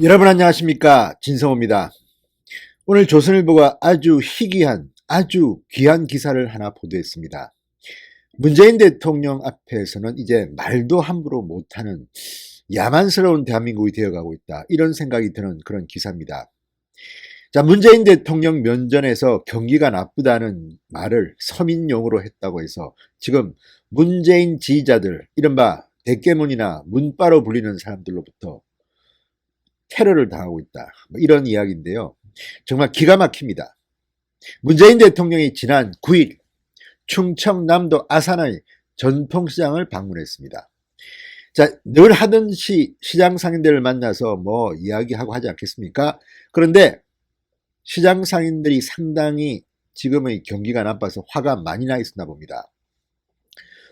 여러분 안녕하십니까, 진성호입니다. 오늘 조선일보가 아주 희귀한 아주 귀한 기사를 하나 보도했습니다. 문재인 대통령 앞에서는 이제 말도 함부로 못하는 야만스러운 대한민국이 되어가고 있다, 이런 생각이 드는 그런 기사입니다. 자, 문재인 대통령 면전에서 경기가 나쁘다는 말을 서민용어로 했다고 해서 지금 문재인 지지자들, 이른바 대깨문이나 문바로 불리는 사람들로부터 테러를 당하고 있다, 이런 이야기인데요. 정말 기가 막힙니다. 문재인 대통령이 지난 9일 충청남도 아산의 전통시장을 방문했습니다. 자, 늘 하듯이 시장 상인들을 만나서 이야기하고 하지 않겠습니까? 그런데 시장 상인들이 상당히 지금의 경기가 나빠서 화가 많이 나 있었나 봅니다.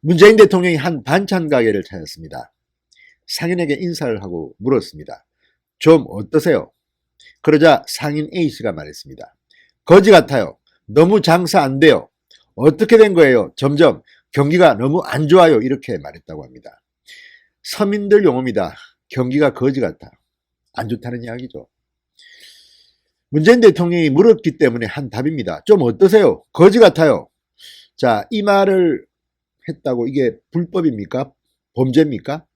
문재인 대통령이 한 반찬 가게를 찾았습니다. 상인에게 인사를 하고 물었습니다. 좀 어떠세요? 그러자 상인 A씨가 말했습니다. 거지 같아요. 너무 장사 안 돼요. 어떻게 된 거예요? 점점 경기가 너무 안 좋아요. 이렇게 말했다고 합니다. 서민들 용어입니다. 경기가 거지 같아. 안 좋다는 이야기죠. 문재인 대통령이 물었기 때문에 한 답입니다. 좀 어떠세요? 거지 같아요. 자, 이 말을 했다고 이게 불법입니까? 범죄입니까?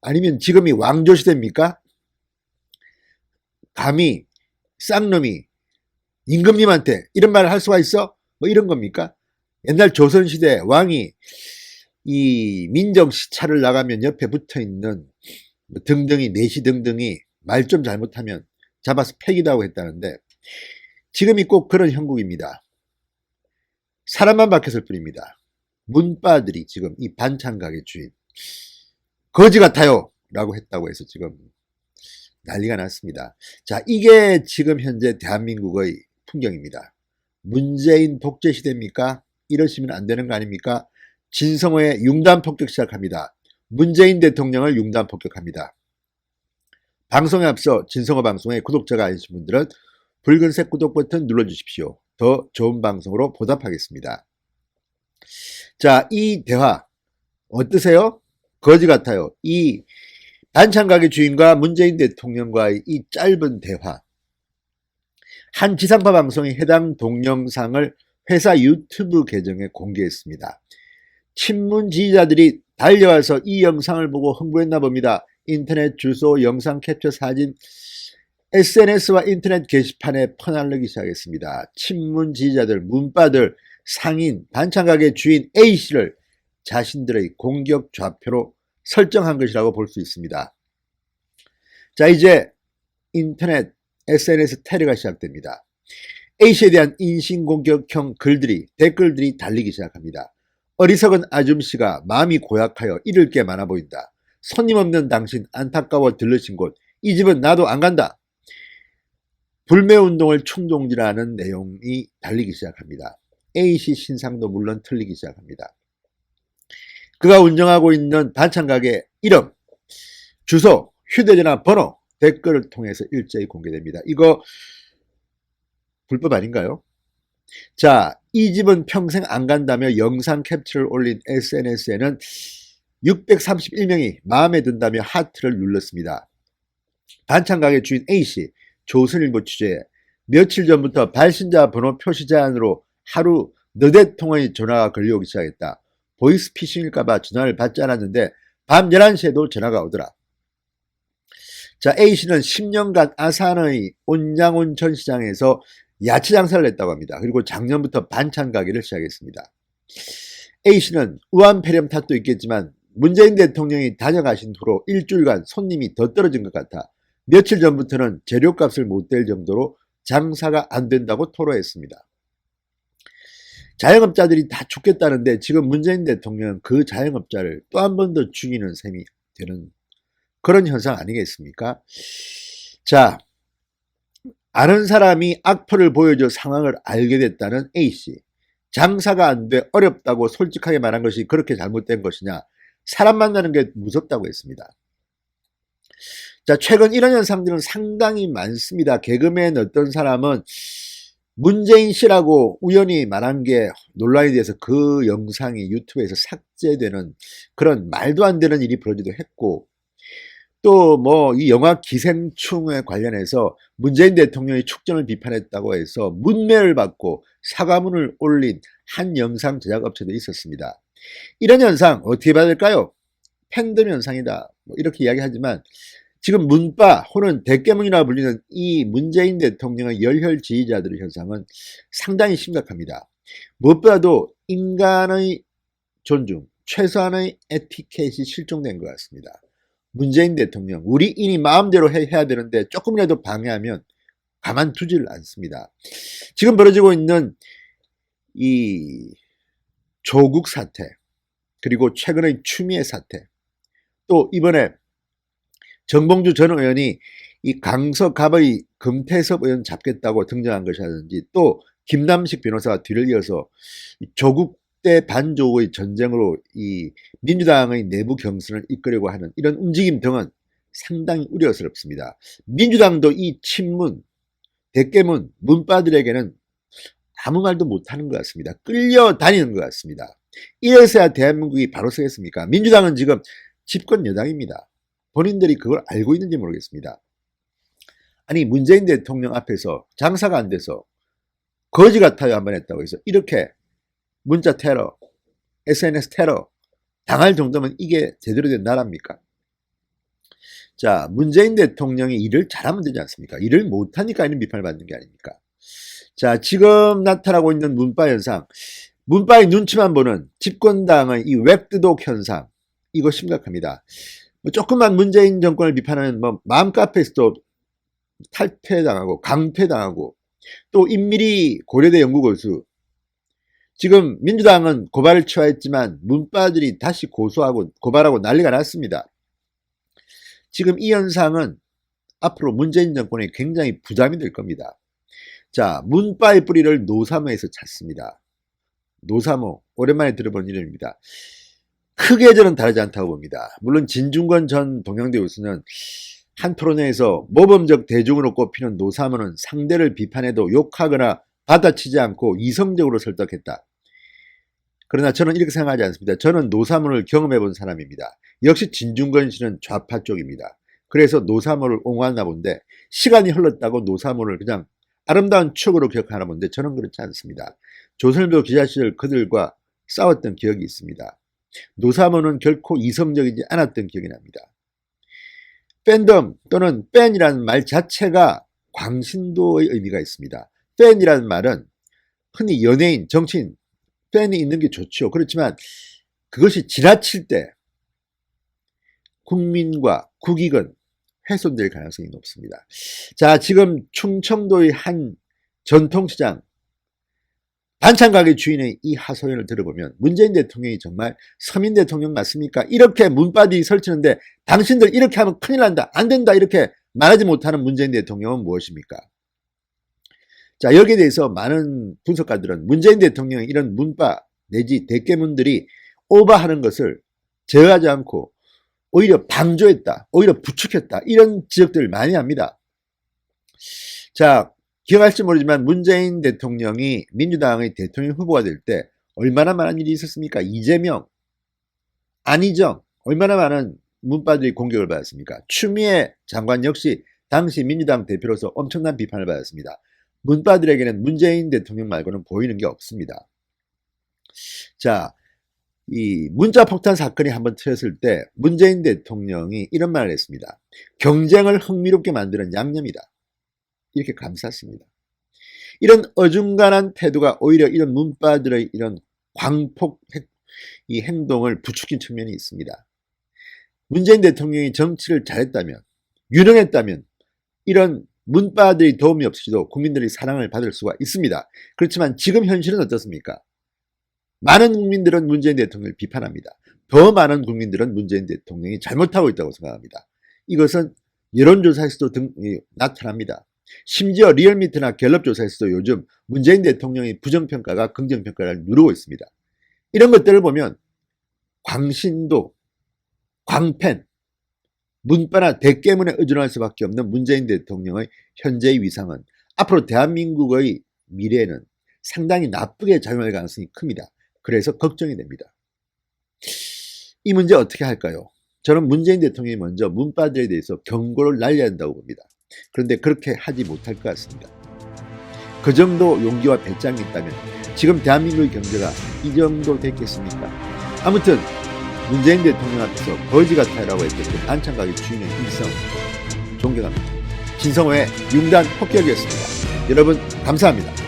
아니면 지금이 왕조시대입니까? 감히 쌍놈이 임금님한테 이런 말을 할 수가 있어? 이런 겁니까? 옛날 조선시대 왕이 이 민정시차를 나가면 옆에 붙어있는 등등이, 내시 등등이 말 좀 잘못하면 잡아서 패기도 하고 했다는데, 지금이 꼭 그런 형국입니다. 사람만 바뀌었을 뿐입니다. 문바들이 지금 이 반찬 가게 주인 거지 같아요 라고 했다고 해서 지금 난리가 났습니다. 자, 이게 지금 현재 대한민국의 풍경입니다. 문재인 독재 시대입니까? 이러시면 안 되는 거 아닙니까? 진성호의 융단 폭격 시작합니다. 문재인 대통령을 융단 폭격합니다. 방송에 앞서 진성호 방송의 구독자가 아니신 분들은 붉은색 구독 버튼 눌러주십시오. 더 좋은 방송으로 보답하겠습니다. 자, 이 대화 어떠세요? 거지 같아요. 이 반찬 가게 주인과 문재인 대통령과의 이 짧은 대화, 한 지상파 방송이 해당 동영상을 회사 유튜브 계정에 공개했습니다. 친문 지지자들이 달려와서 이 영상을 보고 흥분했나 봅니다. 인터넷 주소, 영상 캡처 사진, SNS와 인터넷 게시판에 퍼날르기 시작했습니다. 친문 지지자들, 문바들, 상인, 반찬 가게 주인 A씨를 자신들의 공격 좌표로 설정한 것이라고 볼 수 있습니다. 자, 이제 인터넷, SNS 테러가 시작됩니다. A씨에 대한 인신공격형 글들이, 댓글들이 달리기 시작합니다. 어리석은 아줌씨가 마음이 고약하여 잃을 게 많아 보인다. 손님 없는 당신 안타까워 들르신 곳, 이 집은 나도 안 간다. 불매운동을 충동지라는 내용이 달리기 시작합니다. A씨 신상도 물론 틀리기 시작합니다. 그가 운영하고 있는 반찬가게 이름, 주소, 휴대전화 번호, 댓글을 통해서 일제히 공개됩니다. 이거 불법 아닌가요? 자, 이 집은 평생 안 간다며 영상 캡처를 올린 SNS에는 631명이 마음에 든다며 하트를 눌렀습니다. 반찬가게 주인 A씨, 조선일보 취재에 며칠 전부터 발신자 번호 표시 제한으로 하루 너댓 통의 전화가 걸려오기 시작했다. 보이스피싱일까봐 전화를 받지 않았는데 밤 11시에도 전화가 오더라. 자, A씨는 10년간 아산의 온양온천 시장에서 야채 장사를 했다고 합니다. 그리고 작년부터 반찬 가게를 시작했습니다. A씨는 우한폐렴 탓도 있겠지만 문재인 대통령이 다녀가신 후로 일주일간 손님이 더 떨어진 것 같아 며칠 전부터는 재료값을 못 댈 정도로 장사가 안 된다고 토로했습니다. 자영업자들이 다 죽겠다는데 지금 문재인 대통령은 그 자영업자를 또 한 번 더 죽이는 셈이 되는 그런 현상 아니겠습니까? 자, 아는 사람이 악플을 보여줘 상황을 알게 됐다는 A씨. 장사가 안 돼 어렵다고 솔직하게 말한 것이 그렇게 잘못된 것이냐. 사람 만나는 게 무섭다고 했습니다. 자, 최근 이런 현상들은 상당히 많습니다. 개그맨 어떤 사람은 문재인 씨라고 우연히 말한 게 논란이 돼서 그 영상이 유튜브에서 삭제되는 그런 말도 안 되는 일이 벌어지기도 했고, 또 뭐 이 영화 기생충에 관련해서 문재인 대통령이 축전을 비판했다고 해서 문매를 받고 사과문을 올린 한 영상 제작업체도 있었습니다. 이런 현상 어떻게 봐야 될까요? 팬덤 현상이다, 뭐 이렇게 이야기하지만 지금 문파 혹은 대깨문이라 불리는 이 문재인 대통령의 열혈 지지자들의 현상은 상당히 심각합니다. 무엇보다도 인간의 존중, 최소한의 에티켓이 실종된 것 같습니다. 문재인 대통령, 우리 인이 마음대로 해야 되는데 조금이라도 방해하면 가만두질 않습니다. 지금 벌어지고 있는 이 조국 사태, 그리고 최근의 추미애 사태, 또 이번에 정봉주 전 의원이 이 강서갑의 금태섭 의원 잡겠다고 등장한 것이라든지, 또 김남식 변호사가 뒤를 이어서 조국 대 반조의 전쟁으로 이 민주당의 내부 경선을 이끌려고 하는 이런 움직임 등은 상당히 우려스럽습니다. 민주당도 이 친문, 대깨문, 문파들에게는 아무 말도 못하는 것 같습니다. 끌려다니는 것 같습니다. 이래서야 대한민국이 바로 서겠습니까? 민주당은 지금 집권 여당입니다. 본인들이 그걸 알고 있는지 모르겠습니다. 아니, 문재인 대통령 앞에서 장사가 안 돼서 거지 같아요 한번 했다고 해서 이렇게 문자 테러, SNS 테러 당할 정도면 이게 제대로 된 나라입니까? 자, 문재인 대통령이 일을 잘하면 되지 않습니까? 일을 못하니까 이런 비판을 받는 게 아닙니까? 자, 지금 나타나고 있는 문파 현상, 문파의 눈치만 보는 집권당의 이 웹드독 현상, 이거 심각합니다. 뭐 조금만 문재인 정권을 비판하는 뭐 마음카페에서도 탈퇴당하고 강퇴당하고, 또 임미리 고려대 연구교수, 지금 민주당은 고발을 취하했지만 문파들이 다시 고소하고 고발하고 난리가 났습니다. 지금 이 현상은 앞으로 문재인 정권에 굉장히 부담이 될 겁니다. 자, 문파의 뿌리를 노사모에서 찾습니다. 노사모, 오랜만에 들어본 이름입니다. 크게 저는 다르지 않다고 봅니다. 물론 진중권 전 동양대 교수는 한 토론회에서 모범적 대중으로 꼽히는 노사모는 상대를 비판해도 욕하거나 받아치지 않고 이성적으로 설득했다. 그러나 저는 이렇게 생각하지 않습니다. 저는 노사모를 경험해 본 사람입니다. 역시 진중권 씨는 좌파 쪽입니다. 그래서 노사모를 옹호하나 본데, 시간이 흘렀다고 노사모를 그냥 아름다운 추억으로 기억하나 본데 저는 그렇지 않습니다. 조선일보 기자 시절 그들과 싸웠던 기억이 있습니다. 노사모는 결코 이성적이지 않았던 기억이 납니다. 팬덤 또는 팬이라는 말 자체가 광신도의 의미가 있습니다. 팬이라는 말은 흔히 연예인, 정치인, 팬이 있는 게 좋죠. 그렇지만 그것이 지나칠 때 국민과 국익은 훼손될 가능성이 높습니다. 자, 지금 충청도의 한 전통시장 반찬가게 주인의 이 하소연을 들어보면 문재인 대통령이 정말 서민 대통령 맞습니까? 이렇게 문바디 설치는데 당신들 이렇게 하면 큰일 난다, 안 된다, 이렇게 말하지 못하는 문재인 대통령은 무엇입니까? 자, 여기에 대해서 많은 분석가들은 문재인 대통령의 이런 문파 내지 대깨문들이 오버하는 것을 제어하지 않고 오히려 방조했다, 오히려 부추겼다, 이런 지적들을 많이 합니다. 자, 기억할지 모르지만 문재인 대통령이 민주당의 대통령 후보가 될 때 얼마나 많은 일이 있었습니까? 이재명, 안희정, 얼마나 많은 문파들이 공격을 받았습니까? 추미애 장관 역시 당시 민주당 대표로서 엄청난 비판을 받았습니다. 문파들에게는 문재인 대통령 말고는 보이는 게 없습니다. 자, 이 문자폭탄 사건이 한번 터졌을 때 문재인 대통령이 이런 말을 했습니다. 경쟁을 흥미롭게 만드는 양념이다, 이렇게 감쌌습니다. 이런 어중간한 태도가 오히려 이런 문파들의 이런 광폭 이 행동을 부추긴 측면이 있습니다. 문재인 대통령이 정치를 잘했다면, 유능했다면 이런 문파들의 도움이 없이도 국민들의 사랑을 받을 수가 있습니다. 그렇지만 지금 현실은 어떻습니까? 많은 국민들은 문재인 대통령을 비판합니다. 더 많은 국민들은 문재인 대통령이 잘못하고 있다고 생각합니다. 이것은 여론조사에서도 나타납니다. 심지어 리얼미터나 갤럽조사에서도 요즘 문재인 대통령의 부정평가가 긍정평가를 누르고 있습니다. 이런 것들을 보면 광신도, 광팬, 문파나 대깨문에 의존할 수밖에 없는 문재인 대통령의 현재의 위상은 앞으로 대한민국의 미래에는 상당히 나쁘게 작용할 가능성이 큽니다. 그래서 걱정이 됩니다. 이 문제 어떻게 할까요? 저는 문재인 대통령이 먼저 문바들에 대해서 경고를 날려야 한다고 봅니다. 그런데 그렇게 하지 못할 것 같습니다. 그 정도 용기와 배짱이 있다면 지금 대한민국의 경제가 이 정도 됐겠습니까? 아무튼 문재인 대통령 앞에서 거지 같아라고 했던 그 반찬 가게 주인의 일성 존경합니다. 진성호의 융단 폭격이었습니다. 여러분 감사합니다.